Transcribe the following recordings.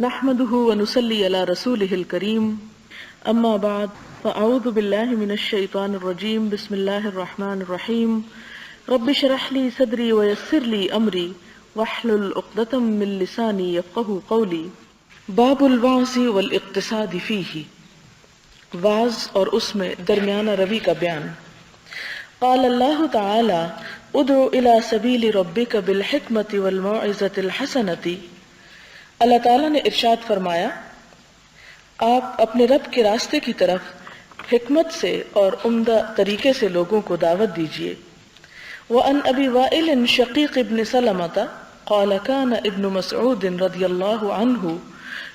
نحمده ونصلي على رسوله الكريم اما بعد فاعوذ بالله من الشيطان الرجيم بسم الله الرحمن الرحيم رب اشرح لي صدري ويسر لي امري واحلل عقدة من لساني يفقهوا قولي باب الوعظ والاقتصاد فيه، وعظ اور اس میں درمیانہ روی کا بیان۔ قال اللہ تعالی ادع الى سبیل ربک بالحکمۃ والموعظۃ الحسنۃ، اللہ تعالیٰ نے ارشاد فرمایا آپ اپنے رب کے راستے کی طرف حکمت سے اور عمدہ طریقے سے لوگوں کو دعوت دیجیے۔ وعن ابی وائل شقیق ابن سلمۃ قال كان ابن مسعود رضی اللہ عنہ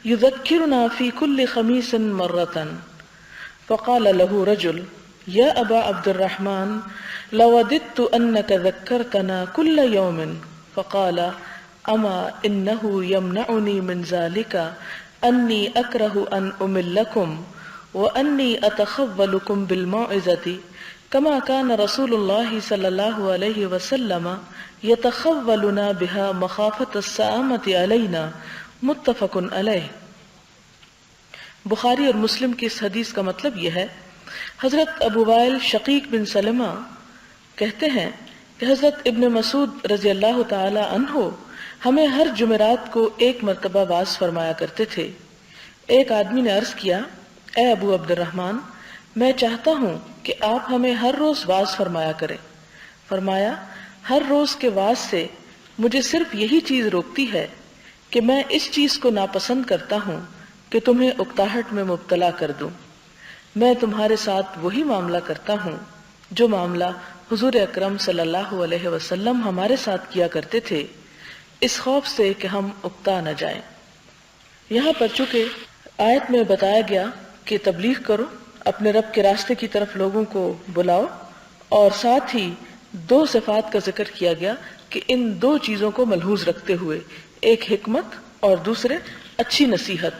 يذكرنا في كل خميس مرة فقال له رجل يا أبا عبد الرحمن لوددت أنك ذكرتنا كل يوم فقال أما إنه يمنعني من ذلك أني أكره أن أملكم وأني أتخولكم بالموعظة كما كان رسول الله صلى الله عليه وسلم يتخولنا بها مخافة السآمة علينا، متفق علیہ۔ بخاری اور مسلم کی اس حدیث کا مطلب یہ ہے، حضرت ابو وائل شقیق بن سلمہ کہتے ہیں کہ حضرت ابن مسعود رضی اللہ تعالی عنہ ہمیں ہر جمعرات کو ایک مرتبہ واعظ فرمایا کرتے تھے۔ ایک آدمی نے عرض کیا، اے ابو عبد الرحمن، میں چاہتا ہوں کہ آپ ہمیں ہر روز واعظ فرمایا کریں۔ فرمایا، ہر روز کے واعظ سے مجھے صرف یہی چیز روکتی ہے کہ میں اس چیز کو ناپسند کرتا ہوں کہ تمہیں اکتاہٹ میں مبتلا کر دوں۔ میں تمہارے ساتھ وہی معاملہ کرتا ہوں جو معاملہ حضور اکرم صلی اللہ علیہ وسلم ہمارے ساتھ کیا کرتے تھے، اس خوف سے کہ ہم اکتا نہ جائیں۔ یہاں پر چونکہ آیت میں بتایا گیا کہ تبلیغ کرو، اپنے رب کے راستے کی طرف لوگوں کو بلاؤ، اور ساتھ ہی دو صفات کا ذکر کیا گیا کہ ان دو چیزوں کو ملحوظ رکھتے ہوئے، ایک حکمت اور دوسرے اچھی نصیحت۔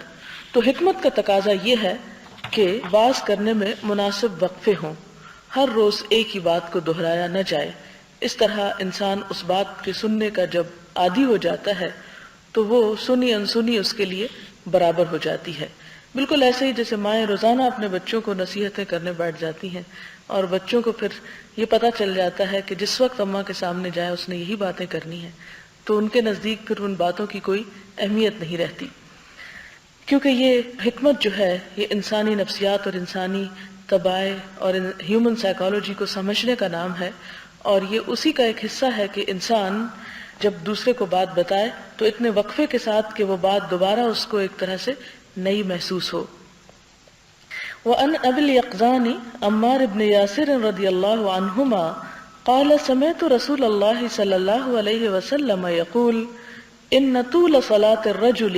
تو حکمت کا تقاضا یہ ہے کہ واعظ کرنے میں مناسب وقفے ہوں، ہر روز ایک ہی بات کو دہرایا نہ جائے۔ اس طرح انسان اس بات کے سننے کا جب عادی ہو جاتا ہے تو وہ سنی انسنی اس کے لیے برابر ہو جاتی ہے۔ بالکل ایسے ہی جیسے مائیں روزانہ اپنے بچوں کو نصیحتیں کرنے بیٹھ جاتی ہیں، اور بچوں کو پھر یہ پتہ چل جاتا ہے کہ جس وقت اماں کے سامنے جائے اس نے یہی باتیں کرنی ہیں، تو ان کے نزدیک پھر ان باتوں کی کوئی اہمیت نہیں رہتی، کیونکہ یہ حکمت جو ہے یہ انسانی نفسیات اور انسانی طبائع اور ہیومن سائیکالوجی کو سمجھنے کا نام ہے، اور یہ اسی کا ایک حصہ ہے کہ انسان جب دوسرے کو بات بتائے تو اتنے وقفے کے ساتھ کہ وہ بات دوبارہ اس کو ایک طرح سے نئی محسوس ہو۔ وَأَنْ أَبِي الْيَقْظَانِ عَمَّارِ بْنِ يَاسِرٍ رضی اللہ عنہما قال سمعت رسول اللہ صلی اللہ علیہ وسلم يقول ان طول صلاة الرجل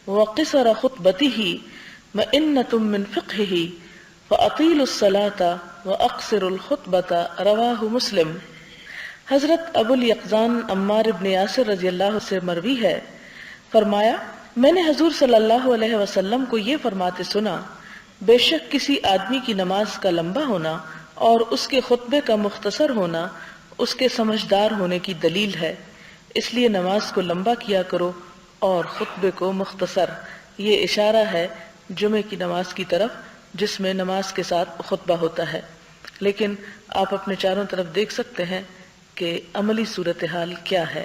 وقصر خطبته مئنة من فقهه فأطيلوا الصلاة وأقصروا الخطبة رواہ مسلم۔ حضرت ابو الیقظان عمار ابن یاسر رضی اللہ سے مروی ہے، فرمایا میں نے حضور صلی اللہ علیہ وسلم کو یہ فرماتے سنا، بے شک کسی آدمی کی نماز کا لمبا ہونا اور اس کے خطبے کا مختصر ہونا اس کے سمجھدار ہونے کی دلیل ہے، اس لیے نماز کو لمبا کیا کرو اور خطبے کو مختصر۔ یہ اشارہ ہے جمعے کی نماز کی طرف جس میں نماز کے ساتھ خطبہ ہوتا ہے، لیکن آپ اپنے چاروں طرف دیکھ سکتے ہیں کہ عملی صورتحال کیا ہے۔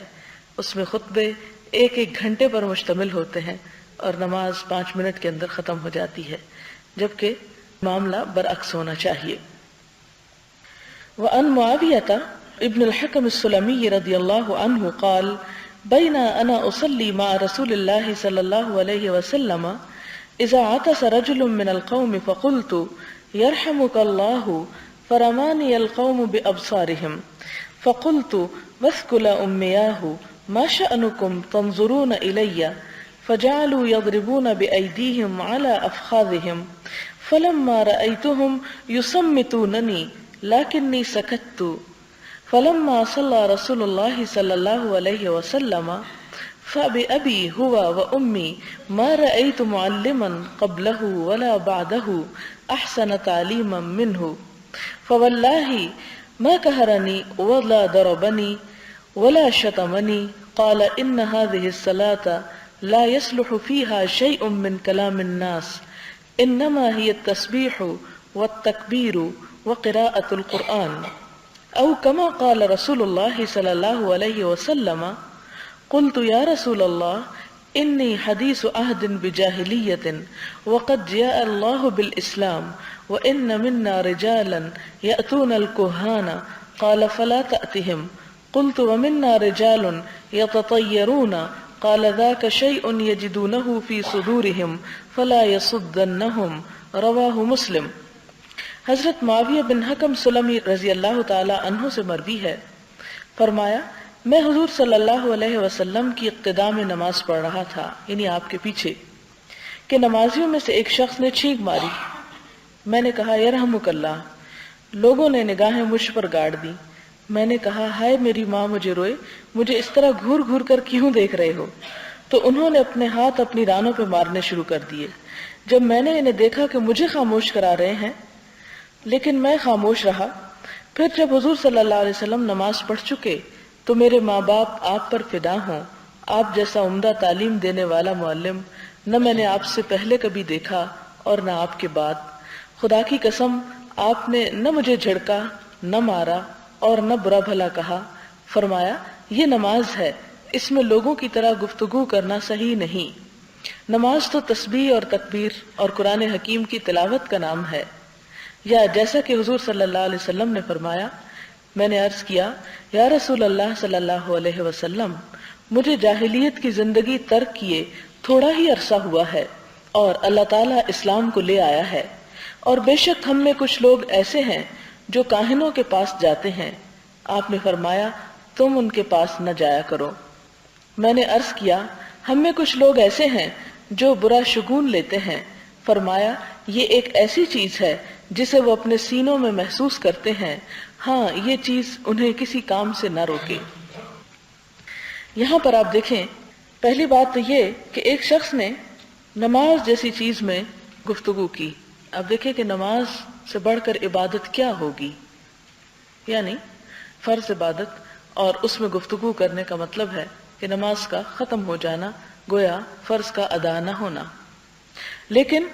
اس میں خطبے ایک ایک گھنٹے پر مشتمل ہوتے ہیں اور نماز 5 منٹ کے اندر ختم ہو جاتی ہے، جبکہ معاملہ برعکس ہونا چاہیے۔ وعن معاویہ ابن الحکم السلمی رضی اللہ عنہ قال بین انا اصلی مع رسول اللہ صلی اللہ علیہ وسلم اذا عطس رجل من القوم فقلت يرحمك الله فرماني القوم بأبصارهم فقلت واسكل أمياه ما شأنكم تنظرون إلي فجعلوا يضربون بأيديهم على أفخاذهم فلما رأيتهم يصمتونني لكني سكت فلما صلى رسول الله صلى الله عليه وسلم فبأبي هو وأمي ما رأيت معلما قبله ولا بعده أحسن تعليما منه فوالله ما كهرني ولا ضربني ولا شتمني قال إن هذه الصلاة لا يصلح فيها شيء من كلام الناس انما هي التسبيح والتكبير وقراءة القرآن او كما قال رسول الله صلى الله عليه وسلم قلت يا رسول الله انی حدیث عہد بجاہلیۃ وقد جاء اللہ بالاسلام وان منا رجالا یأتون الکہان قال فلا تأتهم قلت ومنا رجال یتطیرون قال ذاک شیء یجدونه فی صدورهم فلا یصدنهم رواہ مسلم۔ حضرت معاویہ بن حکم سلمی رضی اللہ تعالی عنہ سے مروی ہے، فرمایا میں حضور صلی اللہ علیہ وسلم کی اقتداء میں نماز پڑھ رہا تھا، یعنی آپ کے پیچھے، کہ نمازیوں میں سے ایک شخص نے چھینک ماری۔ میں نے کہا یرحمک اللہ۔ لوگوں نے نگاہیں مجھ پر گاڑ دی۔ میں نے کہا ہائے میری ماں مجھے روئے، مجھے اس طرح گھور گھور کر کیوں دیکھ رہے ہو؟ تو انہوں نے اپنے ہاتھ اپنی رانوں پہ مارنے شروع کر دیے۔ جب میں نے انہیں دیکھا کہ مجھے خاموش کرا رہے ہیں لیکن میں خاموش رہا، پھر جب حضور صلی اللہ علیہ وسلم نماز پڑھ چکے تو میرے ماں باپ آپ پر فدا ہوں، آپ جیسا عمدہ تعلیم دینے والا معلم نہ میں نے آپ سے پہلے کبھی دیکھا اور نہ آپ کے بعد۔ خدا کی قسم آپ نے نہ مجھے جھڑکا، نہ مارا اور نہ برا بھلا کہا۔ فرمایا یہ نماز ہے، اس میں لوگوں کی طرح گفتگو کرنا صحیح نہیں۔ نماز تو تسبیح اور تکبیر اور قرآن حکیم کی تلاوت کا نام ہے۔ یا جیسا کہ حضور صلی اللہ علیہ وسلم نے فرمایا، میں نے عرض کیا یا رسول اللہ صلی اللہ علیہ وسلم مجھے جاہلیت کی زندگی ترک کیے تھوڑا ہی عرصہ ہوا ہے اور اللہ تعالیٰ اسلام کو لے آیا ہے، اور بے شک ہم میں کچھ لوگ ایسے ہیں جو کاہنوں کے پاس جاتے ہیں۔ آپ نے فرمایا تم ان کے پاس نہ جایا کرو۔ میں نے عرض کیا ہم میں کچھ لوگ ایسے ہیں جو برا شگون لیتے ہیں۔ فرمایا یہ ایک ایسی چیز ہے جسے وہ اپنے سینوں میں محسوس کرتے ہیں، ہاں یہ چیز انہیں کسی کام سے نہ روکے۔ یہاں پر آپ دیکھیں پہلی بات تو یہ کہ ایک شخص نے نماز جیسی چیز میں گفتگو کی۔ اب دیکھیں کہ نماز سے بڑھ کر عبادت کیا ہوگی، یعنی فرض عبادت، اور اس میں گفتگو کرنے کا مطلب ہے کہ نماز کا ختم ہو جانا، گویا فرض کا ادا نہ ہونا۔ لیکن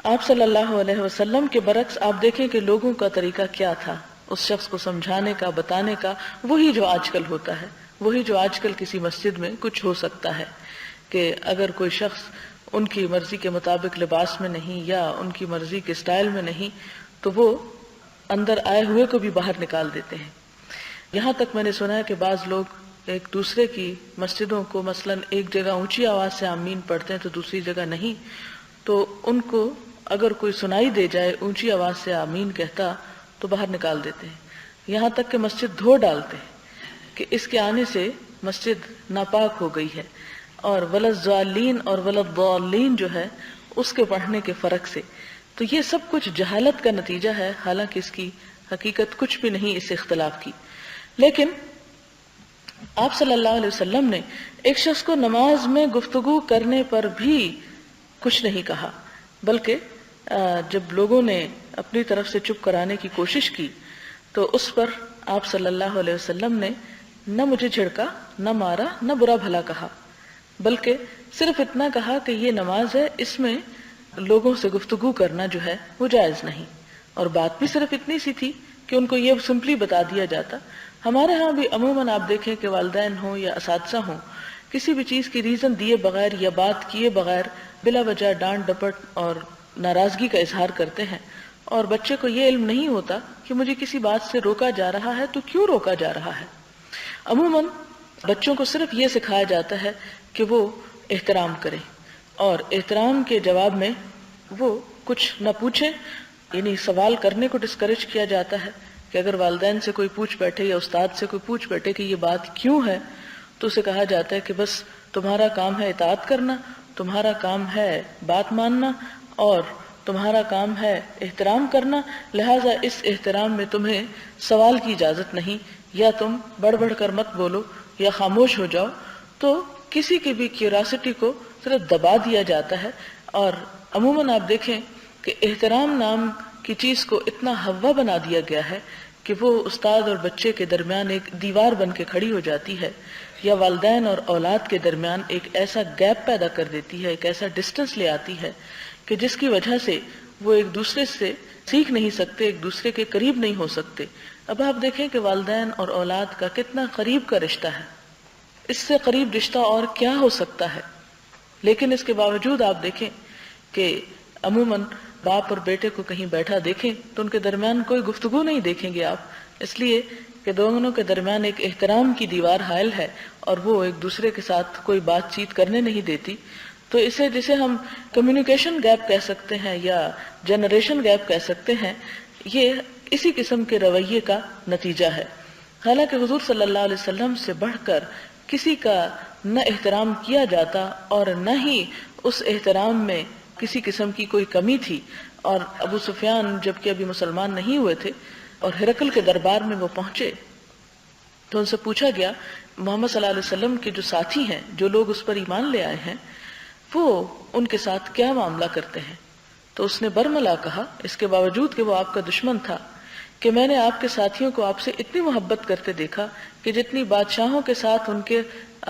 آپ صلی اللہ علیہ وسلم کے برعکس آپ دیکھیں کہ لوگوں کا طریقہ کیا تھا اس شخص کو سمجھانے کا، بتانے کا، وہی جو آج کل ہوتا ہے، وہی جو آج کل کسی مسجد میں کچھ ہو سکتا ہے کہ اگر کوئی شخص ان کی مرضی کے مطابق لباس میں نہیں یا ان کی مرضی کے سٹائل میں نہیں تو وہ اندر آئے ہوئے کو بھی باہر نکال دیتے ہیں۔ یہاں تک میں نے سنا ہے کہ بعض لوگ ایک دوسرے کی مسجدوں کو مثلا ایک جگہ اونچی آواز سے آمین پڑھتے ہیں تو دوسری جگہ نہیں، تو ان کو اگر کوئی سنائی دے جائے اونچی آواز سے آمین کہتا تو باہر نکال دیتے ہیں، یہاں تک کہ مسجد دھو ڈالتے ہیں کہ اس کے آنے سے مسجد ناپاک ہو گئی ہے، اور ولضالین اور ولضالین جو ہے اس کے پڑھنے کے فرق سے۔ تو یہ سب کچھ جہالت کا نتیجہ ہے، حالانکہ اس کی حقیقت کچھ بھی نہیں اس اختلاف کی۔ لیکن آپ صلی اللہ علیہ وسلم نے ایک شخص کو نماز میں گفتگو کرنے پر بھی کچھ نہیں کہا، بلکہ جب لوگوں نے اپنی طرف سے چپ کرانے کی کوشش کی تو اس پر آپ صلی اللہ علیہ وسلم نے نہ مجھے جھڑکا، نہ مارا، نہ برا بھلا کہا، بلکہ صرف اتنا کہا کہ یہ نماز ہے، اس میں لوگوں سے گفتگو کرنا جو ہے وہ جائز نہیں۔ اور بات بھی صرف اتنی سی تھی کہ ان کو یہ سمپلی بتا دیا جاتا۔ ہمارے ہاں بھی عموماً آپ دیکھیں کہ والدین ہوں یا اساتذہ ہوں، کسی بھی چیز کی ریزن دیے بغیر یا بات کیے بغیر بلا وجہ ڈانٹ ڈپٹ اور ناراضگی کا اظہار کرتے ہیں، اور بچے کو یہ علم نہیں ہوتا کہ مجھے کسی بات سے روکا جا رہا ہے تو کیوں روکا جا رہا ہے۔ عموماً بچوں کو صرف یہ سکھایا جاتا ہے کہ وہ احترام کریں، اور احترام کے جواب میں وہ کچھ نہ پوچھیں، یعنی سوال کرنے کو ڈسکریج کیا جاتا ہے کہ اگر والدین سے کوئی پوچھ بیٹھے یا استاد سے کوئی پوچھ بیٹھے کہ یہ بات کیوں ہے تو اسے کہا جاتا ہے کہ بس تمہارا کام ہے اطاعت کرنا، تمہارا کام ہے بات ماننا، اور تمہارا کام ہے احترام کرنا، لہٰذا اس احترام میں تمہیں سوال کی اجازت نہیں، یا تم بڑھ بڑھ کر مت بولو یا خاموش ہو جاؤ۔ تو کسی کی بھی کیوریاسٹی کو صرف دبا دیا جاتا ہے، اور عموماً آپ دیکھیں کہ احترام نام کی چیز کو اتنا ہوا بنا دیا گیا ہے کہ وہ استاد اور بچے کے درمیان ایک دیوار بن کے کھڑی ہو جاتی ہے، یا والدین اور اولاد کے درمیان ایک ایسا گیپ پیدا کر دیتی ہے، ایک ایسا ڈسٹنس لے آتی ہے کہ جس کی وجہ سے وہ ایک دوسرے سے سیکھ نہیں سکتے، ایک دوسرے کے قریب نہیں ہو سکتے۔ اب آپ دیکھیں کہ والدین اور اولاد کا کتنا قریب کا رشتہ ہے، اس سے قریب رشتہ اور کیا ہو سکتا ہے، لیکن اس کے باوجود آپ دیکھیں کہ عموماً باپ اور بیٹے کو کہیں بیٹھا دیکھیں تو ان کے درمیان کوئی گفتگو نہیں دیکھیں گے آپ، اس لیے کہ دونوں کے درمیان ایک احترام کی دیوار حائل ہے اور وہ ایک دوسرے کے ساتھ کوئی بات چیت کرنے نہیں دیتی۔ تو اسے جسے ہم کمیونیکیشن گیپ کہہ سکتے ہیں یا جنریشن گیپ کہہ سکتے ہیں، یہ اسی قسم کے رویے کا نتیجہ ہے۔ حالانکہ حضور صلی اللہ علیہ وسلم سے بڑھ کر کسی کا نہ احترام کیا جاتا اور نہ ہی اس احترام میں کسی قسم کی کوئی کمی تھی، اور ابو سفیان جب کہ ابھی مسلمان نہیں ہوئے تھے اور ہرقل کے دربار میں وہ پہنچے تو ان سے پوچھا گیا محمد صلی اللہ علیہ وسلم کے جو ساتھی ہیں، جو لوگ اس پر ایمان لے آئے ہیں، وہ ان کے ساتھ کیا معاملہ کرتے ہیں؟ تو اس نے برملا کہا، اس کے باوجود کہ وہ آپ کا دشمن تھا، کہ میں نے آپ کے ساتھیوں کو آپ سے اتنی محبت کرتے دیکھا کہ جتنی بادشاہوں کے ساتھ ان کے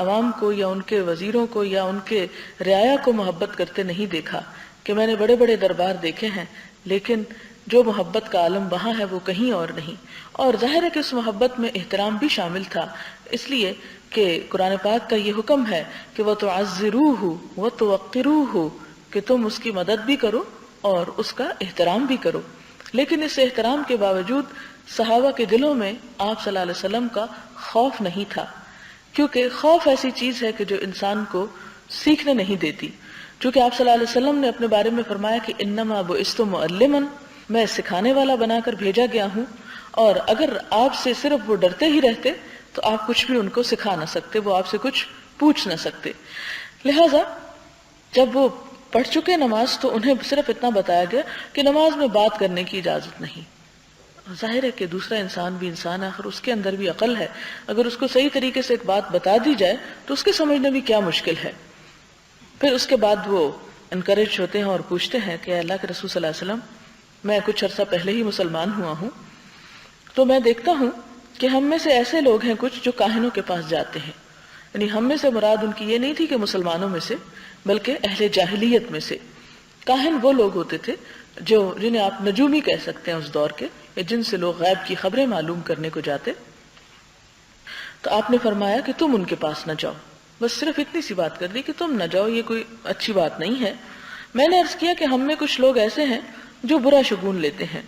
عوام کو یا ان کے وزیروں کو یا ان کے رعایا کو محبت کرتے نہیں دیکھا، کہ میں نے بڑے بڑے دربار دیکھے ہیں لیکن جو محبت کا عالم وہاں ہے وہ کہیں اور نہیں۔ اور ظاہر ہے کہ اس محبت میں احترام بھی شامل تھا، اس لیے کہ قرآن پاک کا یہ حکم ہے کہ وَتُعَزِّرُوهُ وَتُوَقِّرُوهُ، کہ تم اس کی مدد بھی کرو اور اس کا احترام بھی کرو۔ لیکن اس احترام کے باوجود صحابہ کے دلوں میں آپ صلی اللہ علیہ وسلم کا خوف نہیں تھا، کیونکہ خوف ایسی چیز ہے کہ جو انسان کو سیکھنے نہیں دیتی۔ چونکہ آپ صلی اللہ علیہ وسلم نے اپنے بارے میں فرمایا کہ انما بعثت معلما، میں سکھانے والا بنا کر بھیجا گیا ہوں، اور اگر آپ سے صرف وہ ڈرتے ہی رہتے تو آپ کچھ بھی ان کو سکھا نہ سکتے، وہ آپ سے کچھ پوچھ نہ سکتے۔ لہٰذا جب وہ پڑھ چکے نماز تو انہیں صرف اتنا بتایا گیا کہ نماز میں بات کرنے کی اجازت نہیں۔ ظاہر ہے کہ دوسرا انسان بھی انسان ہے، آخر اس کے اندر بھی عقل ہے، اگر اس کو صحیح طریقے سے ایک بات بتا دی جائے تو اس کے سمجھنے بھی کیا مشکل ہے۔ پھر اس کے بعد وہ انکریج ہوتے ہیں اور پوچھتے ہیں کہ اللہ کے رسول صلی اللہ علیہ وسلم، میں کچھ عرصہ پہلے ہی مسلمان ہوا ہوں، تو میں دیکھتا ہوں کہ ہم میں سے ایسے لوگ ہیں کچھ جو کاہنوں کے پاس جاتے ہیں، یعنی ہم میں سے مراد ان کی یہ نہیں تھی کہ مسلمانوں میں سے، بلکہ اہل جاہلیت میں سے۔ کاہن وہ لوگ ہوتے تھے جنہیں آپ نجومی کہہ سکتے ہیں اس دور کے، یا جن سے لوگ غیب کی خبریں معلوم کرنے کو جاتے۔ تو آپ نے فرمایا کہ تم ان کے پاس نہ جاؤ، بس صرف اتنی سی بات کر دی کہ تم نہ جاؤ، یہ کوئی اچھی بات نہیں ہے۔ میں نے عرض کیا کہ ہم میں کچھ لوگ ایسے ہیں جو برا شگون لیتے ہیں۔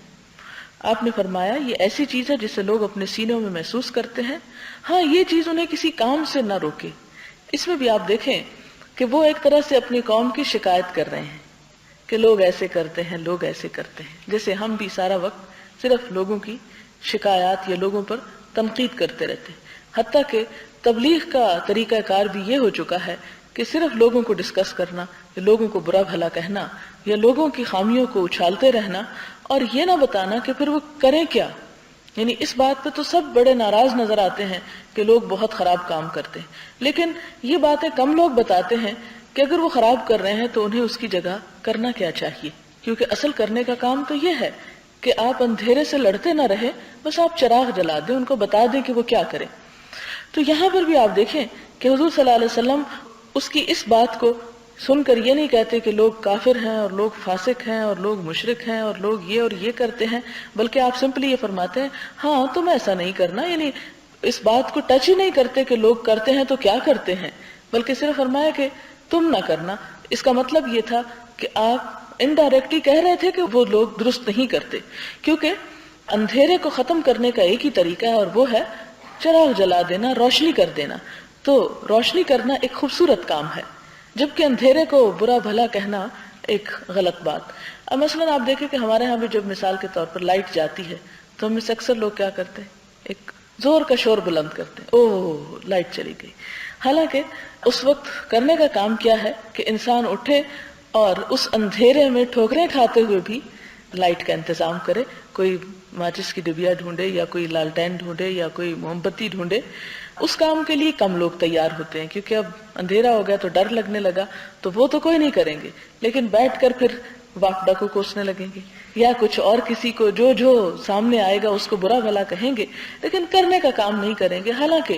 آپ نے فرمایا یہ ایسی چیز ہے جسے لوگ اپنے سینوں میں محسوس کرتے ہیں، ہاں یہ چیز انہیں کسی کام سے نہ روکے۔ اس میں بھی آپ دیکھیں کہ وہ ایک طرح سے اپنی قوم کی شکایت کر رہے ہیں کہ لوگ ایسے کرتے ہیں، لوگ ایسے کرتے ہیں، جیسے ہم بھی سارا وقت صرف لوگوں کی شکایات یا لوگوں پر تنقید کرتے رہتے ہیں۔ حتیٰ کہ تبلیغ کا طریقہ کار بھی یہ ہو چکا ہے کہ صرف لوگوں کو ڈسکس کرنا یا لوگوں کو برا بھلا کہنا یا لوگوں کی خامیوں کو اچھالتے رہنا، اور یہ نہ بتانا کہ پھر وہ کریں کیا۔ یعنی اس بات پہ تو سب بڑے ناراض نظر آتے ہیں کہ لوگ بہت خراب کام کرتے ہیں، لیکن یہ باتیں کم لوگ بتاتے ہیں کہ اگر وہ خراب کر رہے ہیں تو انہیں اس کی جگہ کرنا کیا چاہیے، کیونکہ اصل کرنے کا کام تو یہ ہے کہ آپ اندھیرے سے لڑتے نہ رہے، بس آپ چراغ جلا دیں، ان کو بتا دیں کہ وہ کیا کریں۔ تو یہاں پر بھی آپ دیکھیں کہ حضور صلی اللہ علیہ وسلم اس کی اس بات کو سن کر یہ نہیں کہتے کہ لوگ کافر ہیں اور لوگ فاسق ہیں اور لوگ مشرک ہیں اور لوگ یہ اور یہ کرتے ہیں، بلکہ آپ سمپلی یہ فرماتے ہیں ہاں تم ایسا نہیں کرنا، یعنی اس بات کو ٹچ ہی نہیں کرتے کہ لوگ کرتے ہیں تو کیا کرتے ہیں، بلکہ صرف فرمایا کہ تم نہ کرنا۔ اس کا مطلب یہ تھا کہ آپ انڈائریکٹلی کہہ رہے تھے کہ وہ لوگ درست نہیں کرتے، کیونکہ اندھیرے کو ختم کرنے کا ایک ہی طریقہ ہے اور وہ ہے چراغ جلا دینا، روشنی کر دینا۔ تو روشنی کرنا ایک خوبصورت کام ہے، جبکہ اندھیرے کو برا بھلا کہنا ایک غلط بات۔ اب مثلا آپ دیکھیں کہ ہمارے ہاں بھی جب مثال کے طور پر لائٹ جاتی ہے تو ہم میں سے اکثر لوگ کیا کرتے ہیں، ایک زور کا شور بلند کرتے ہیں، اوہ لائٹ چلی گئی۔ حالانکہ اس وقت کرنے کا کام کیا ہے کہ انسان اٹھے اور اس اندھیرے میں ٹھوکریں کھاتے ہوئے بھی لائٹ کا انتظام کرے، کوئی ماچس کی ڈبیا ڈھونڈے یا کوئی لالٹین ڈھونڈے یا کوئی موم بتی ڈھونڈے۔ اس کام کے لیے کم لوگ تیار ہوتے ہیں، کیونکہ اب اندھیرا ہو گیا تو ڈر لگنے لگا، تو وہ تو کوئی نہیں کریں گے، لیکن بیٹھ کر پھر واک ڈاکو کوسنے لگیں گے یا کچھ اور کسی کو جو سامنے آئے گا اس کو برا بھلا کہیں گے، لیکن کرنے کا کام نہیں کریں گے. حالانکہ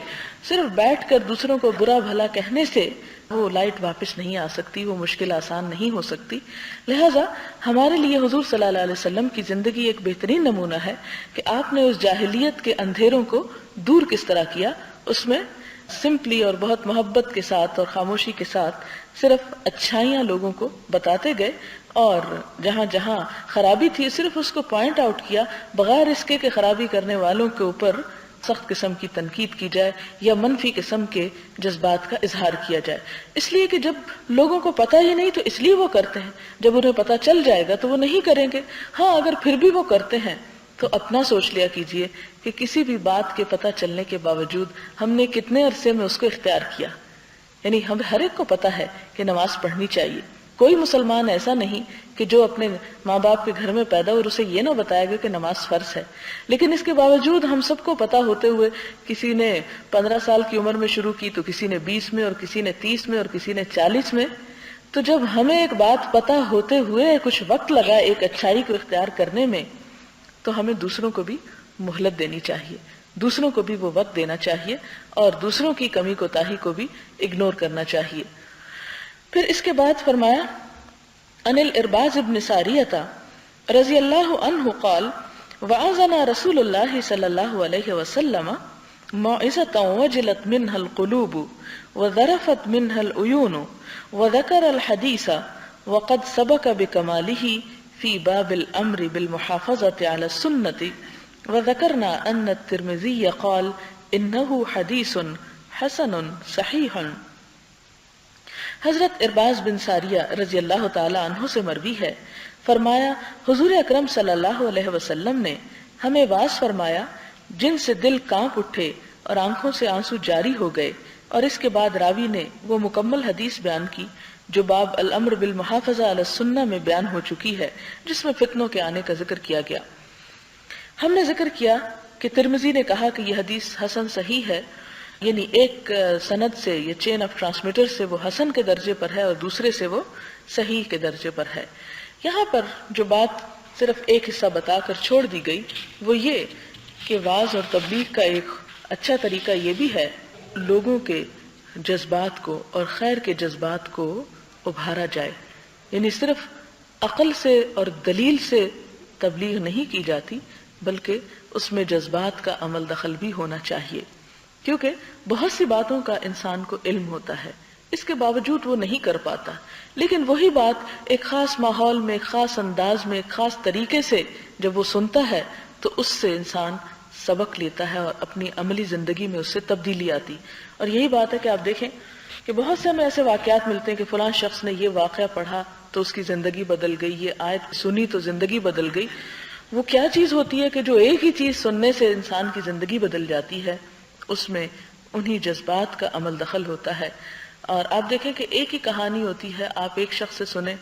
صرف بیٹھ کر دوسروں کو برا بھلا کہنے سے وہ لائٹ واپس نہیں آ سکتی، وہ مشکل آسان نہیں ہو سکتی. لہٰذا ہمارے لیے حضور صلی اللہ علیہ وسلم کی زندگی ایک بہترین نمونہ ہے کہ آپ نے اس جاہلیت کے اندھیروں کو دور کس طرح کیا. اس میں سمپلی اور بہت محبت کے ساتھ اور خاموشی کے ساتھ صرف اچھائیاں لوگوں کو بتاتے گئے، اور جہاں جہاں خرابی تھی صرف اس کو پوائنٹ آؤٹ کیا، بغیر اس کے کہ خرابی کرنے والوں کے اوپر سخت قسم کی تنقید کی جائے یا منفی قسم کے جذبات کا اظہار کیا جائے. اس لیے کہ جب لوگوں کو پتہ ہی نہیں تو اس لیے وہ کرتے ہیں، جب انہیں پتہ چل جائے گا تو وہ نہیں کریں گے. ہاں اگر پھر بھی وہ کرتے ہیں تو اپنا سوچ لیا کیجئے کہ کسی بھی بات کے پتہ چلنے کے باوجود ہم نے کتنے عرصے میں اس کو اختیار کیا. یعنی ہم ہر ایک کو پتہ ہے کہ نماز پڑھنی چاہیے. کوئی مسلمان ایسا نہیں کہ جو اپنے ماں باپ کے گھر میں پیدا اور اسے یہ نہ بتائے گا کہ نماز فرض ہے، لیکن اس کے باوجود ہم سب کو پتہ ہوتے ہوئے کسی نے 15 سال کی عمر میں شروع کی تو کسی نے 20 میں اور کسی نے 30 میں اور کسی نے 40 میں. تو جب ہمیں ایک بات پتہ ہوتے ہوئے کچھ وقت لگا ایک اچھائی کو اختیار کرنے میں، تو ہمیں دوسروں کو بھی مہلت دینی چاہیے، دوسروں کو بھی وہ وقت دینا چاہیے اور دوسروں کی کمی کوتاہی کو بھی اگنور کرنا چاہیے. پھر اس کے بعد فرمایا ان الارباز ابن ساریہ رضی اللہ عنہ قال وعظنا رسول اللہ صلی اللہ علیہ وسلم موعظۃ وجلت منها القلوب وذرفت منها العیون وذکر الحدیث وقد سبق بکمالہ فی باب الامر بالمحافظۃ علی السنة وذکرنا ان الترمذی قال انہ حدیث حسن صحیح. حضرت ارباز بن ساریہ رضی اللہ تعالی عنہ سے مروی ہے، فرمایا حضور اکرم صلی اللہ علیہ وسلم نے ہمیں واعظ فرمایا جن سے دل کانپ اٹھے اور آنکھوں سے آنسو جاری ہو گئے. اور اس کے بعد راوی نے وہ مکمل حدیث بیان کی جو باب الامر بالمحافظہ علی السنہ میں بیان ہو چکی ہے، جس میں فتنوں کے آنے کا ذکر کیا گیا. ہم نے ذکر کیا کہ ترمذی نے کہا کہ یہ حدیث حسن صحیح ہے، یعنی ایک سند سے یا چین آف ٹرانسمیٹر سے وہ حسن کے درجے پر ہے اور دوسرے سے وہ صحیح کے درجے پر ہے. یہاں پر جو بات صرف ایک حصہ بتا کر چھوڑ دی گئی وہ یہ کہ وعظ اور تبلیغ کا ایک اچھا طریقہ یہ بھی ہے لوگوں کے جذبات کو اور خیر کے جذبات کو ابھارا جائے. یعنی صرف عقل سے اور دلیل سے تبلیغ نہیں کی جاتی بلکہ اس میں جذبات کا عمل دخل بھی ہونا چاہیے، کیونکہ بہت سی باتوں کا انسان کو علم ہوتا ہے، اس کے باوجود وہ نہیں کر پاتا، لیکن وہی بات ایک خاص ماحول میں، ایک خاص انداز میں، ایک خاص طریقے سے جب وہ سنتا ہے تو اس سے انسان سبق لیتا ہے اور اپنی عملی زندگی میں اس سے تبدیلی آتی. اور یہی بات ہے کہ آپ دیکھیں کہ بہت سے ہمیں ایسے واقعات ملتے ہیں کہ فلاں شخص نے یہ واقعہ پڑھا تو اس کی زندگی بدل گئی، یہ آیت سنی تو زندگی بدل گئی. وہ کیا چیز ہوتی ہے کہ جو ایک ہی چیز سننے سے انسان کی زندگی بدل جاتی ہے؟ اس میں انہی جذبات کا عمل دخل ہوتا ہے. اور آپ دیکھیں کہ ایک ہی کہانی ہوتی ہے، آپ ایک شخص سے سنیں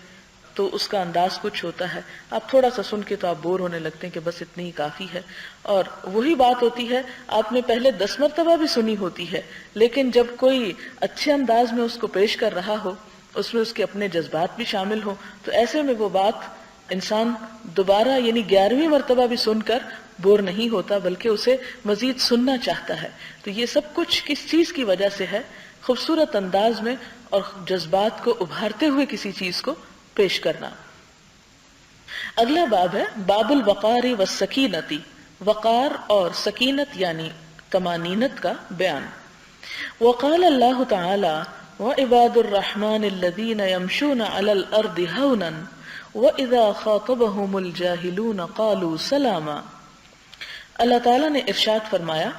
تو اس کا انداز کچھ ہوتا ہے، آپ تھوڑا سا سن کے تو آپ بور ہونے لگتے ہیں کہ بس اتنی ہی کافی ہے. اور وہی بات ہوتی ہے آپ نے پہلے 10 مرتبہ بھی سنی ہوتی ہے، لیکن جب کوئی اچھے انداز میں اس کو پیش کر رہا ہو، اس میں اس کے اپنے جذبات بھی شامل ہوں، تو ایسے میں وہ بات انسان دوبارہ یعنی 11ویں مرتبہ بھی سن کر بور نہیں ہوتا بلکہ اسے مزید سننا چاہتا ہے. تو یہ سب کچھ کس چیز کی وجہ سے ہے؟ خوبصورت انداز میں اور جذبات کو ابھارتے ہوئے کسی چیز کو پیش کرنا. اگلا باب ہے باب الوقار والسکینۃ، وقار اور سکینت یعنی طمانینت کا بیان. وقال اللہ تعالی وعباد الرحمن الذین یمشون علی الارض ہونا وَإِذَا خَاطَبَهُمُ الْجَاهِلُونَ قَالُوا سَلَامًا. اللہ تعالیٰ نے ارشاد فرمایا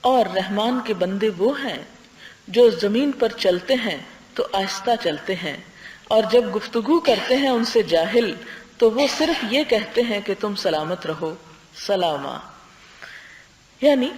اور رحمان کے بندے وہ ہیں جو زمین پر چلتے ہیں تو آہستہ چلتے ہیں، اور جب گفتگو کرتے ہیں ان سے جاہل تو وہ صرف یہ کہتے ہیں کہ تم سلامت رہو، سلاما. یعنی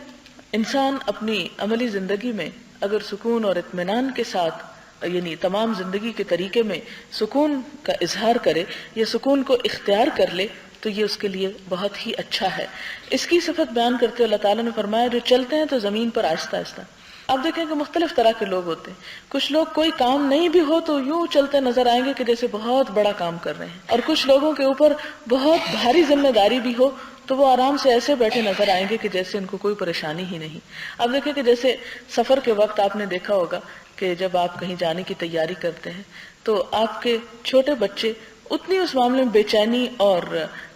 انسان اپنی عملی زندگی میں اگر سکون اور اطمینان کے ساتھ یعنی تمام زندگی کے طریقے میں سکون کا اظہار کرے یا سکون کو اختیار کر لے تو یہ اس کے لیے بہت ہی اچھا ہے. اس کی صفت بیان کرتے اللہ تعالیٰ نے فرمایا جو چلتے ہیں تو زمین پر آہستہ آہستہ. آپ دیکھیں کہ مختلف طرح کے لوگ ہوتے ہیں. کچھ لوگ کوئی کام نہیں بھی ہو تو یوں چلتے نظر آئیں گے کہ جیسے بہت بڑا کام کر رہے ہیں, اور کچھ لوگوں کے اوپر بہت بھاری ذمہ داری بھی ہو تو وہ آرام سے ایسے بیٹھے نظر آئیں گے کہ جیسے ان کو کوئی پریشانی ہی نہیں. اب دیکھیں کہ جیسے سفر کے وقت آپ نے دیکھا ہوگا کہ جب آپ کہیں جانے کی تیاری کرتے ہیں تو آپ کے چھوٹے بچے اتنی اس معاملے میں بے چینی اور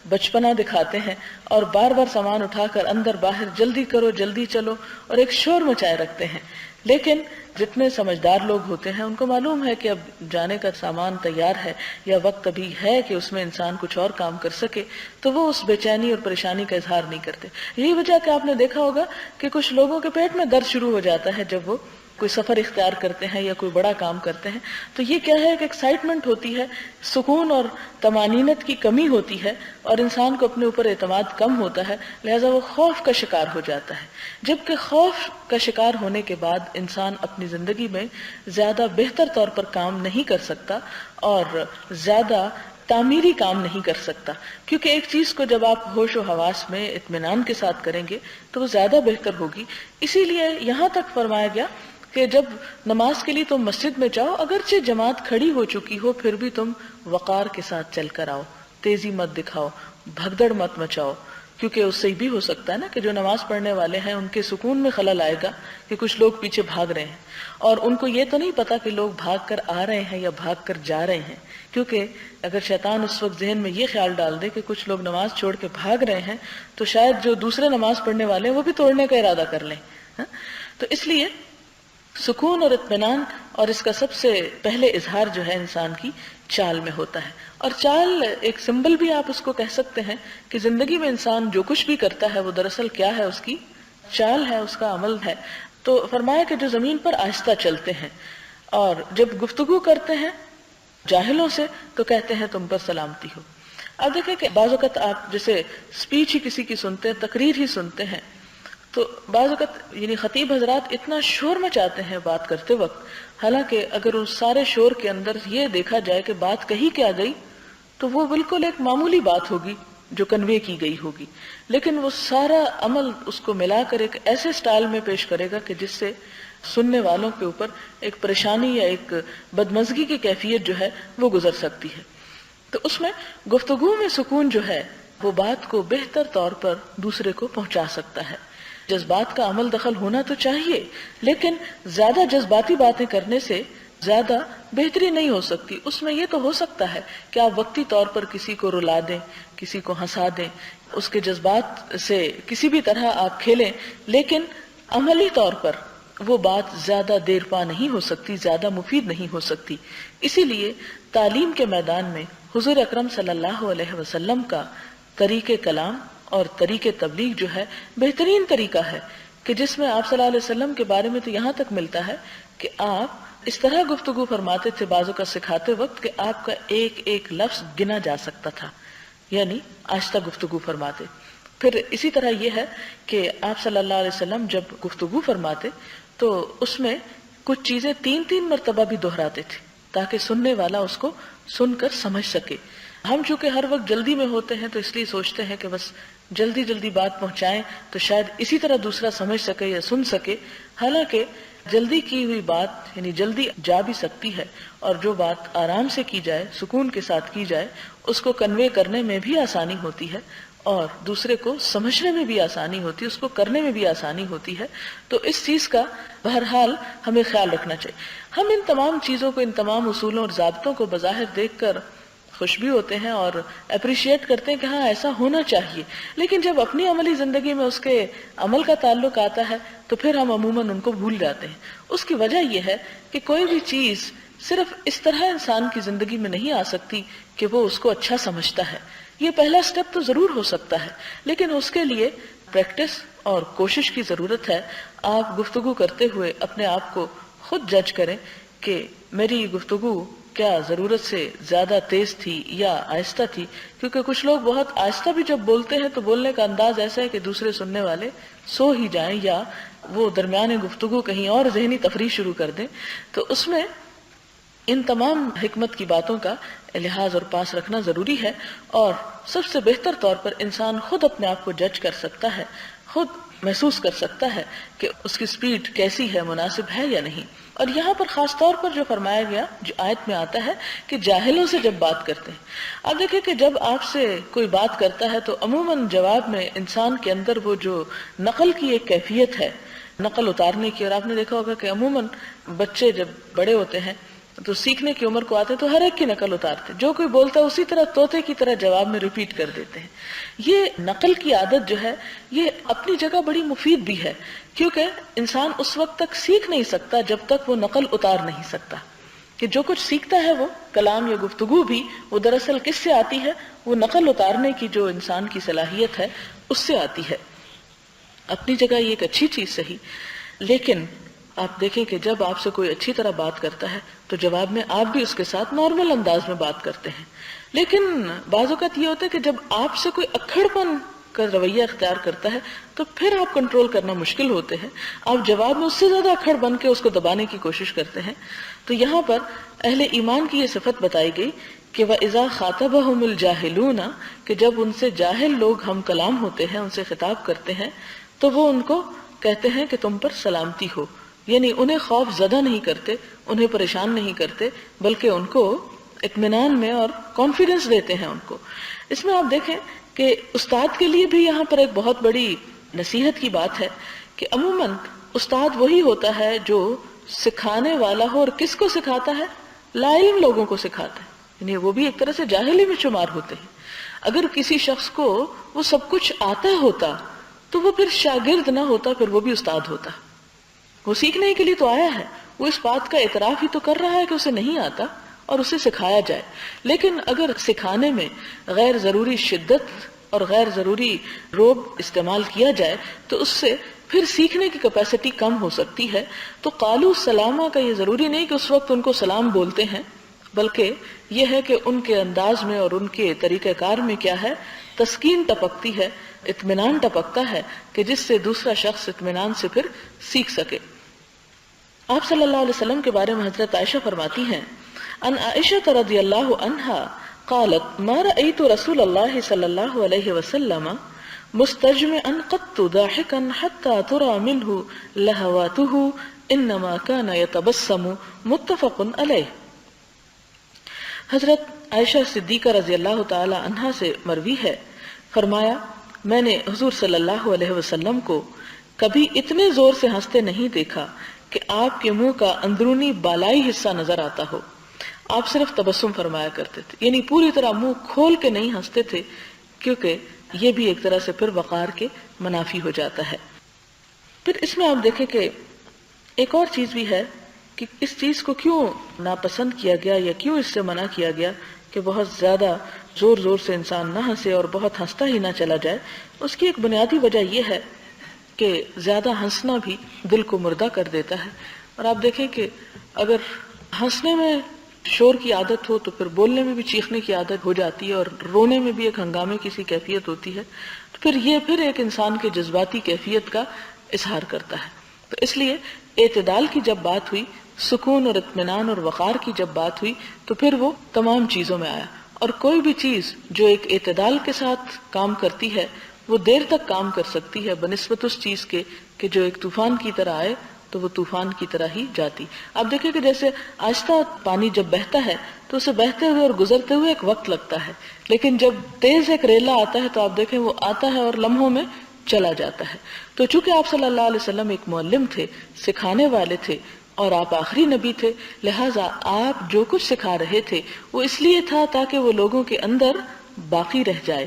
بچپنا دکھاتے ہیں اور بار بار سامان اٹھا کر اندر باہر جلدی کرو جلدی چلو اور ایک شور مچائے رکھتے ہیں. لیکن جتنے سمجھدار لوگ ہوتے ہیں ان کو معلوم ہے کہ اب جانے کا سامان تیار ہے یا وقت ابھی ہے کہ اس میں انسان کچھ اور کام کر سکے, تو وہ اس بے چینی اور پریشانی کا اظہار نہیں کرتے. یہی وجہ کہ آپ نے دیکھا ہوگا کہ کچھ لوگوں کے پیٹ میں درد شروع ہو جاتا ہے جب وہ کوئی سفر اختیار کرتے ہیں یا کوئی بڑا کام کرتے ہیں. تو یہ کیا ہے کہ ایکسائٹمنٹ ہوتی ہے, سکون اور طمانینت کی کمی ہوتی ہے اور انسان کو اپنے اوپر اعتماد کم ہوتا ہے, لہذا وہ خوف کا شکار ہو جاتا ہے. جبکہ خوف کا شکار ہونے کے بعد انسان اپنی زندگی میں زیادہ بہتر طور پر کام نہیں کر سکتا اور زیادہ تعمیری کام نہیں کر سکتا, کیونکہ ایک چیز کو جب آپ ہوش و حواس میں اطمینان کے ساتھ کریں گے تو وہ زیادہ بہتر ہوگی. اسی لیے یہاں تک فرمایا گیا کہ جب نماز کے لیے تم مسجد میں جاؤ, اگرچہ جماعت کھڑی ہو چکی ہو پھر بھی تم وقار کے ساتھ چل کر آؤ, تیزی مت دکھاؤ, بھگدڑ مت مچاؤ, کیونکہ اس سے بھی ہو سکتا ہے نا کہ جو نماز پڑھنے والے ہیں ان کے سکون میں خلل آئے گا کہ کچھ لوگ پیچھے بھاگ رہے ہیں اور ان کو یہ تو نہیں پتا کہ لوگ بھاگ کر آ رہے ہیں یا بھاگ کر جا رہے ہیں. کیونکہ اگر شیطان اس وقت ذہن میں یہ خیال ڈال دے کہ کچھ لوگ نماز چھوڑ کے بھاگ رہے ہیں تو شاید جو دوسرے نماز پڑھنے والے ہیں وہ بھی توڑنے کا ارادہ کر لیں. تو اس لیے سکون اور اطمینان اور اس کا سب سے پہلے اظہار جو ہے انسان کی چال میں ہوتا ہے. اور چال ایک سمبل بھی آپ اس کو کہہ سکتے ہیں کہ زندگی میں انسان جو کچھ بھی کرتا ہے وہ دراصل کیا ہے, اس کی چال ہے, اس کا عمل ہے. تو فرمایا کہ جو زمین پر آہستہ چلتے ہیں اور جب گفتگو کرتے ہیں جاہلوں سے تو کہتے ہیں تم پر سلامتی ہو. اب دیکھیں کہ بعض اوقات آپ جیسے اسپیچ ہی کسی کی سنتے ہیں, تقریر ہی سنتے ہیں, تو بعض اوقات یعنی خطیب حضرات اتنا شور مچاتے ہیں بات کرتے وقت, حالانکہ اگر اس سارے شور کے اندر یہ دیکھا جائے کہ بات کہی کیا گئی تو وہ بالکل ایک معمولی بات ہوگی جو کنوے کی گئی ہوگی, لیکن وہ سارا عمل اس کو ملا کر ایک ایسے سٹائل میں پیش کرے گا کہ جس سے سننے والوں کے اوپر ایک پریشانی یا ایک بدمزگی کی کیفیت جو ہے وہ گزر سکتی ہے. تو اس میں گفتگو میں سکون جو ہے وہ بات کو بہتر طور پر دوسرے کو پہنچا سکتا ہے. جذبات کا عمل دخل ہونا تو چاہیے, لیکن زیادہ جذباتی باتیں کرنے سے زیادہ بہتری نہیں ہو سکتی. اس میں یہ تو ہو سکتا ہے کہ آپ وقتی طور پر کسی کو رلا دیں, کسی کو ہنسا دیں, اس کے جذبات سے کسی بھی طرح آپ کھیلیں, لیکن عملی طور پر وہ بات زیادہ دیر پا نہیں ہو سکتی, زیادہ مفید نہیں ہو سکتی. اسی لیے تعلیم کے میدان میں حضور اکرم صلی اللہ علیہ وسلم کا طریقہ کلام اور طریقہ تبلیغ جو ہے بہترین طریقہ ہے کہ جس میں آپ صلی اللہ علیہ وسلم کے بارے میں تو یہاں تک ملتا ہے کہ آپ اس طرح گفتگو فرماتے تھے بعضوں کا سکھاتے وقت کہ آپ کا ایک ایک لفظ گنا جا سکتا تھا, یعنی آہستہ گفتگو فرماتے. پھر اسی طرح یہ ہے کہ آپ صلی اللہ علیہ وسلم جب گفتگو فرماتے تو اس میں کچھ چیزیں 3 مرتبہ بھی دہراتے تھے تاکہ سننے والا اس کو سن کر سمجھ سکے. ہم چونکہ ہر وقت جلدی میں ہوتے ہیں تو اس لیے سوچتے ہیں کہ بس جلدی جلدی بات پہنچائیں تو شاید اسی طرح دوسرا سمجھ سکے یا سن سکے, حالانکہ جلدی کی ہوئی بات یعنی جلدی جا بھی سکتی ہے, اور جو بات آرام سے کی جائے, سکون کے ساتھ کی جائے, اس کو کنوے کرنے میں بھی آسانی ہوتی ہے اور دوسرے کو سمجھنے میں بھی آسانی ہوتی ہے, اس کو کرنے میں بھی آسانی ہوتی ہے. تو اس چیز کا بہرحال ہمیں خیال رکھنا چاہیے. ہم ان تمام چیزوں کو, ان تمام اصولوں اور ضابطوں کو بظاہر دیکھ کر خوش بھی ہوتے ہیں اور اپریشیٹ کرتے ہیں کہ ہاں ایسا ہونا چاہیے, لیکن جب اپنی عملی زندگی میں اس کے عمل کا تعلق آتا ہے تو پھر ہم عموماً ان کو بھول جاتے ہیں. اس کی وجہ یہ ہے کہ کوئی بھی چیز صرف اس طرح انسان کی زندگی میں نہیں آ سکتی کہ وہ اس کو اچھا سمجھتا ہے. یہ پہلا سٹیپ تو ضرور ہو سکتا ہے, لیکن اس کے لیے پریکٹس اور کوشش کی ضرورت ہے. آپ گفتگو کرتے ہوئے اپنے آپ کو خود جج کریں کہ میری گفتگو کیا ضرورت سے زیادہ تیز تھی یا آہستہ تھی, کیونکہ کچھ لوگ بہت آہستہ بھی جب بولتے ہیں تو بولنے کا انداز ایسا ہے کہ دوسرے سننے والے سو ہی جائیں یا وہ درمیان گفتگو کہیں اور ذہنی تفریح شروع کر دیں. تو اس میں ان تمام حکمت کی باتوں کا لحاظ اور پاس رکھنا ضروری ہے, اور سب سے بہتر طور پر انسان خود اپنے آپ کو جج کر سکتا ہے, خود محسوس کر سکتا ہے کہ اس کی سپیڈ کیسی ہے، مناسب ہے یا نہیں۔ اور یہاں پر خاص طور پر جو فرمایا گیا، جو آیت میں آتا ہے کہ جاہلوں سے جب بات کرتے ہیں، آپ دیکھیں کہ جب آپ سے کوئی بات کرتا ہے تو عموماً جواب میں انسان کے اندر وہ جو نقل کی ایک کیفیت ہے، نقل اتارنے کی، اور آپ نے دیکھا ہوگا کہ عموماً بچے جب بڑے ہوتے ہیں تو سیکھنے کی عمر کو آتے ہیں تو ہر ایک کی نقل اتارتے ہیں، جو کوئی بولتا ہے اسی طرح طوطے کی طرح جواب میں ریپیٹ کر دیتے ہیں۔ یہ نقل کی عادت جو ہے یہ اپنی جگہ بڑی مفید بھی ہے، کیونکہ انسان اس وقت تک سیکھ نہیں سکتا جب تک وہ نقل اتار نہیں سکتا، کہ جو کچھ سیکھتا ہے وہ کلام یا گفتگو بھی وہ دراصل کس سے آتی ہے، وہ نقل اتارنے کی جو انسان کی صلاحیت ہے اس سے آتی ہے۔ اپنی جگہ یہ ایک اچھی چیز صحیح، لیکن آپ دیکھیں کہ جب آپ سے کوئی اچھی طرح بات کرتا ہے تو جواب میں آپ بھی اس کے ساتھ نارمل انداز میں بات کرتے ہیں، لیکن بعض اوقات یہ ہوتا ہے کہ جب آپ سے کوئی اکھڑ پن کا رویہ اختیار کرتا ہے تو پھر آپ کنٹرول کرنا مشکل ہوتے ہیں، آپ جواب میں اس سے زیادہ اکھڑ بن کے اس کو دبانے کی کوشش کرتے ہیں۔ تو یہاں پر اہل ایمان کی یہ صفت بتائی گئی کہ وَإِذَا خَاطَبَهُمُ الْجَاهِلُونَ، کہ جب ان سے جاہل لوگ ہم کلام ہوتے ہیں، ان سے خطاب کرتے ہیں تو وہ ان کو کہتے ہیں کہ تم پر سلامتی ہو، یعنی انہیں خوف زدہ نہیں کرتے، انہیں پریشان نہیں کرتے، بلکہ ان کو اطمینان میں اور کانفیڈنس دیتے ہیں ان کو۔ اس میں آپ دیکھیں کہ استاد کے لیے بھی یہاں پر ایک بہت بڑی نصیحت کی بات ہے کہ عموماً استاد وہی ہوتا ہے جو سکھانے والا ہو، اور کس کو سکھاتا ہے؟ لا علم لوگوں کو سکھاتا ہے، یعنی وہ بھی ایک طرح سے جاہلی میں شمار ہوتے ہیں۔ اگر کسی شخص کو وہ سب کچھ آتا ہوتا تو وہ پھر شاگرد نہ ہوتا، پھر وہ بھی استاد ہوتا۔ وہ سیکھنے کے لیے تو آیا ہے، وہ اس بات کا اعتراف ہی تو کر رہا ہے کہ اسے نہیں آتا اور اسے سکھایا جائے۔ لیکن اگر سکھانے میں غیر ضروری شدت اور غیر ضروری روب استعمال کیا جائے تو اس سے پھر سیکھنے کی کیپیسٹی کم ہو سکتی ہے۔ تو قالو سلامہ کا یہ ضروری نہیں کہ اس وقت ان کو سلام بولتے ہیں، بلکہ یہ ہے کہ ان کے انداز میں اور ان کے طریقہ کار میں کیا ہے، تسکین ٹپکتی ہے، اطمینان ٹپکتا ہے کہ جس سے دوسرا شخص اطمینان سے پھر سیکھ سکے۔ آپ صلی اللہ علیہ وسلم کے بارے میں حضرت عائشہ فرماتی ہیں، ان عائشہ رضی اللہ عنہا قالت ما رأيت رسول اللہ صلی اللہ علیہ وسلم مستجمعا قط ضاحكا حتى ترى منه لهواته انما كان يتبسم متفق علیہ۔ حضرت عائشہ صدیقہ رضی اللہ تعالی عنہا سے مروی ہے، فرمایا میں نے حضور صلی اللہ علیہ وسلم کو کبھی اتنے زور سے ہنستے نہیں دیکھا کہ آپ کے منہ کا اندرونی بالائی حصہ نظر آتا ہو۔ آپ صرف تبسم فرمایا کرتے تھے، یعنی پوری طرح منہ کھول کے نہیں ہنستے تھے، کیونکہ یہ بھی ایک طرح سے پھر وقار کے منافی ہو جاتا ہے۔ پھر اس میں آپ دیکھیں کہ ایک اور چیز بھی ہے کہ اس چیز کو کیوں ناپسند کیا گیا یا کیوں اس سے منع کیا گیا کہ بہت زیادہ زور زور سے انسان نہ ہنسے اور بہت ہنستا ہی نہ چلا جائے۔ اس کی ایک بنیادی وجہ یہ ہے کہ زیادہ ہنسنا بھی دل کو مردہ کر دیتا ہے، اور آپ دیکھیں کہ اگر ہنسنے میں شور کی عادت ہو تو پھر بولنے میں بھی چیخنے کی عادت ہو جاتی ہے، اور رونے میں بھی ایک ہنگامے کی سی کیفیت ہوتی ہے، تو پھر یہ ایک انسان کے جذباتی کیفیت کا اظہار کرتا ہے۔ تو اس لیے اعتدال کی جب بات ہوئی، سکون اور اطمینان اور وقار کی جب بات ہوئی تو پھر وہ تمام چیزوں میں آیا، اور کوئی بھی چیز جو ایک اعتدال کے ساتھ کام کرتی ہے وہ دیر تک کام کر سکتی ہے بنسبت اس چیز کے کہ جو ایک طوفان کی طرح آئے تو وہ طوفان کی طرح ہی جاتی۔ آپ دیکھیں کہ جیسے آہستہ پانی جب بہتا ہے تو اسے بہتے ہوئے اور گزرتے ہوئے ایک وقت لگتا ہے، لیکن جب تیز ایک ریلا آتا ہے تو آپ دیکھیں وہ آتا ہے اور لمحوں میں چلا جاتا ہے۔ تو چونکہ آپ صلی اللہ علیہ وسلم ایک معلم تھے، سکھانے والے تھے، اور آپ آخری نبی تھے، لہٰذا آپ جو کچھ سکھا رہے تھے وہ اس لیے تھا تاکہ وہ لوگوں کے اندر باقی رہ جائے،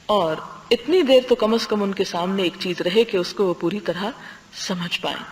اور اتنی دیر تو کم از کم ان کے سامنے ایک چیز رہے کہ اس کو وہ پوری طرح سمجھ پائیں۔